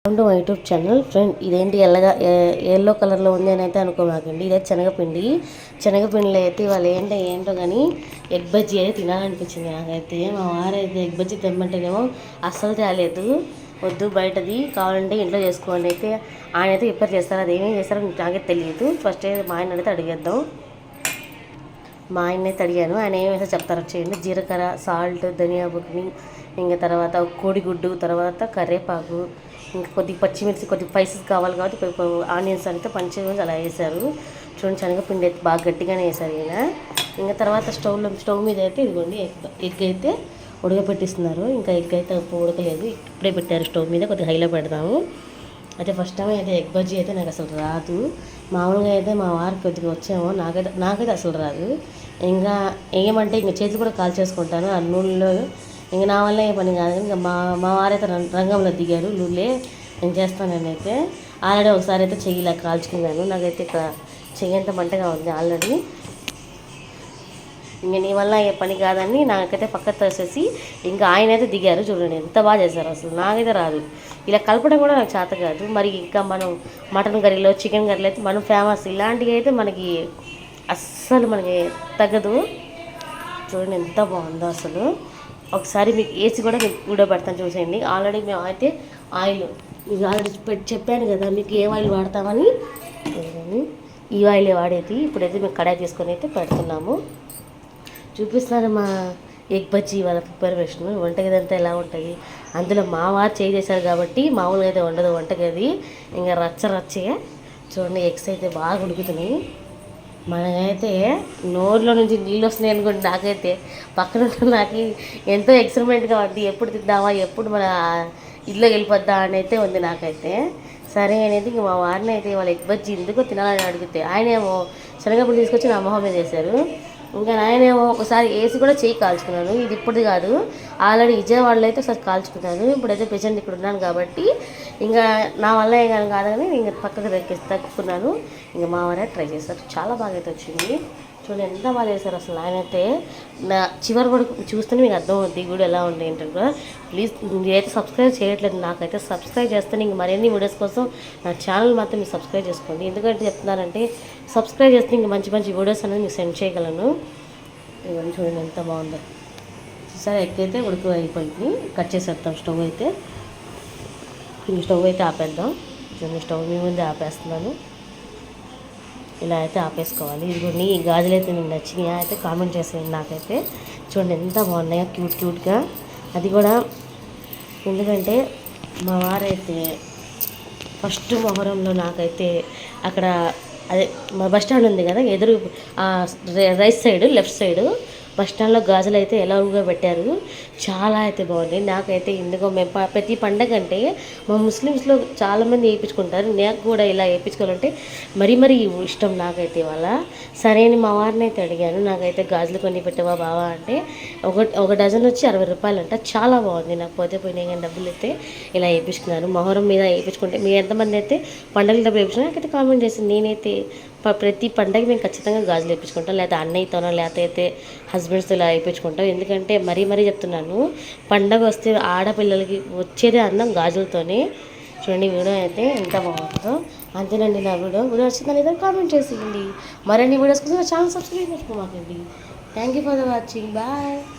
Welcome to my YouTube channel. Friend, ఇదేంటి yellow కలర్లో ఉంది అని అయితే అనుకోమాకండి. ఇదే శనగపిండిలో అయితే ఇవాళ ఏంటో కానీ ఎగ్ బజ్జీ అయితే తినాలనిపించింది నాకైతే. మా వారైతే ఎగ్ బజ్జీ తెమ్మంటేనేమో అస్సలు తేలేదు. వద్దు, బయటది కావాలంటే ఇంట్లో చేసుకోండి అయితే ఆయన అయితే ఎప్పుడు చేస్తారు. అది ఏమేమి చేస్తారో నాకే తెలియదు. ఫస్ట్ మా ఆయన అయితే అడిగేద్దాం. మా ఆయన అయితే అడిగాను, ఆయన ఏం వేసో చెప్తారో చేయండి. జీలకర్ర, సాల్ట్, ధనియా పొడిని, ఇంకా తర్వాత కోడిగుడ్డు, తర్వాత కరివేపాకు, ఇంకా కొద్దిగా పచ్చిమిర్చి, కొద్దిగా స్పైసెస్ కావాలి కాబట్టి ఆనియన్స్ అయితే పచ్చిమిర్చి అలా వేశారు. చూడండి, శనగపిండి అయితే బాగా గట్టిగానే వేశారు ఈయన. ఇంకా తర్వాత స్టవ్ మీద అయితే ఇదిగోండి ఎగ్ అయితే ఉడకపెట్టిస్తున్నారు. ఇంకా ఎగ్ అయితే ఉడకలేదు, ఇప్పుడే పెట్టారు స్టవ్ మీద. కొద్దిగా హైలో పెడదాము. అయితే ఫస్ట్ టైం అయితే ఎగ్ బజ్జీ అయితే నాకు అసలు రాదు. మామూలుగా అయితే మా వారికి కొద్దిగా వచ్చేమో, నాకైతే అసలు రాదు. ఇంకా ఏమంటే ఇంకా చేతులు కూడా కాల్ చేసుకుంటాను ఆ నూనెలో. ఇంక నా వల్ల ఏ పని కాదు. ఇంకా మా వారైతే రంగంలో దిగారు. లూలే నేను చేస్తానని అయితే ఆల్రెడీ ఒకసారి అయితే చెయ్యిలా కాల్చుకున్నాను. నాకైతే ఇక్కడ చెయ్యంత మంటగా ఉంది ఆల్రెడీ. ఇంక నీ వల్ల ఏ పని కాదని నాకైతే పక్కకు తోసేసి ఇంకా ఆయన అయితే దిగారు. చూడండి ఎంత బాగా చేశారు. అసలు నాకైతే రాదు. ఇలా కలపడం కూడా నాకు చేత కాదు. మరి ఇంకా మనం మటన్ కర్రీలో, చికెన్ కర్రీలో అయితే మనం ఫేమస్. ఇలాంటివి అయితే మనకి అస్సలు మనకి తగ్గదు. చూడండి ఎంత బాగుందో అసలు. ఒకసారి మీకు వేసి కూడా మీకు వీడియో పెడతాను చూసేయండి. ఆల్రెడీ మేము అయితే ఆయిల్ మీకు ఆల్రెడీ చెప్పాను కదా మీకు ఏ ఆయిల్ వాడతామని. ఈ ఆయిల్ వాడేది. ఇప్పుడైతే మేము కడాయి తీసుకొని అయితే పెడుతున్నాము. చూపిస్తాను మా ఎగ్ బజ్జీ వాళ్ళ ప్రిపరేషన్. వంటగది అంతా ఎలా ఉంటుంది. అందులో మా వారు చేశారు కాబట్టి మామూలుగా అయితే ఉండదు వంటగది. ఇంకా రచ్చే. చూడండి, ఎగ్స్ అయితే బాగా ఉడుకుతున్నాయి. మనకైతే నోరులో నుంచి నీళ్ళు వస్తున్నాయి అనుకోండి. నాకైతే పక్కన నాకు ఎంతో ఎక్సైట్మెంట్గా ఉంది. ఎప్పుడు తిద్దామా, ఎప్పుడు మన ఇల్లు వెళ్ళిపోద్దా అని అయితే ఉంది నాకైతే. సరే అనేది ఇంక మా వారిని అయితే వాళ్ళ ఎగ్ బజ్జీ ఎందుకో తినాలని అడిగితే ఆయన ఏమో శనగపిండి తీసుకొచ్చి నా మొహం మీద చేశారు. ఇంకా నాయనేమో ఒకసారి వేసి కూడా చేయి కాల్చుకున్నాను. ఇది ఇప్పుడు కాదు, ఆల్రెడీ విజయవాడలో అయితే ఒకసారి కాల్చుకున్నాను. ఇప్పుడైతే ప్రెజెంట్ ఇక్కడ ఉన్నాను కాబట్టి ఇంకా నా వల్ల ఏం కాదని ఇంకా పక్కకు తక్కున్నాను. ఇంకా మా వారే ట్రై చేస్తారు. చాలా బాగా అయితే వచ్చింది. చూడండి ఎంత బాగా చేశారు అసలు. ఆయన అయితే నా చివరి వరకు చూస్తేనే మీకు అర్థం అవుతుంది కూడా ఎలా ఉంది ఏంటంటే. ప్లీజ్ మీరైతే సబ్స్క్రైబ్ చేయట్లేదు. నాకైతే సబ్స్క్రైబ్ చేస్తాను. ఇంక మరిన్ని వీడియోస్ కోసం నా ఛానల్ మాత్రం మీరు సబ్స్క్రైబ్ చేసుకోండి. ఎందుకంటే చెప్తున్నానంటే సబ్స్క్రైబ్ చేస్తే ఇంక మంచి మంచి వీడియోస్ అనేది మీకు సెండ్ చేయగలను. ఇవన్నీ చూడండి ఎంత బాగుందో. సరే, ఎగ్ అయితే ఉడుకు అయిపోయింది. కట్ చేసేద్దాం స్టవ్ అయితే. ఇంక స్టవ్ అయితే ఆపేద్దాం. చూడండి, స్టవ్ మీ ముందే ఆపేస్తున్నాను. ఇలా అయితే ఆపేసుకోవాలి. ఇదిగోండి, ఈ గాజులు అయితే మీకు నచ్చినాయా అయితే కామెంట్ చేసేయండి. నాకైతే చూడండి ఎంత బాగున్నాయో, క్యూట్గా. అది కూడా ఎందుకంటే మా వారైతే ఫస్ట్ మొహరంలో నాకైతే అక్కడ అదే మా బస్ స్టాండ్ ఉంది కదా, ఎదురు right side, left side bus స్టాండ్లో గాజులు అయితే ఎలాగా పెట్టారు. చాలా అయితే బాగుంది. నాకైతే ఎందుకో మేము ప్రతి పండగ అంటే మా ముస్లిమ్స్లో చాలామంది వేయించుకుంటారు. నాకు కూడా ఇలా వేయించుకోవాలంటే మరీ ఇష్టం నాకైతే. ఇవాళ సరే అని మా వారిని అయితే అడిగాను, నాకైతే గాజులు కొని పెట్టవా బావా అంటే ఒక డజన్ వచ్చి 60 రూపాయలు అంట. చాలా బాగుంది. నాకు పోయినాయి కానీ డబ్బులు అయితే ఇలా వేయించుకున్నాను. మొహరం మీద వేయించుకుంటే మీరు ఎంతమంది అయితే పండుగల డబ్బులు వేయించుకున్నా నాకైతే కామెంట్ చేసింది. నేనైతే ప్రతి పండగ మేము ఖచ్చితంగా గాజులు వేయించుకుంటాం. లేకపోతే అన్నయ్యతోనో లేకపోతే హస్బెండ్స్తో ఇలా వేయించుకుంటాం. ఎందుకంటే మరీ చెప్తున్నాను, పండగ వస్తే ఆడపిల్లలకి వచ్చేదే అందం గాజులతోనే. చూడండి వీడియో అయితే ఎంత బాగుంటుందో. అంతేనండి నా వీడియో వచ్చిందని ఏదో కామెంట్ చేసేయండి. మరిన్ని వీడియోస్ కోసం నా ఛానల్ సబ్స్క్రైబ్ చేసుకోమాకండి. Thank you for the watching. Bye.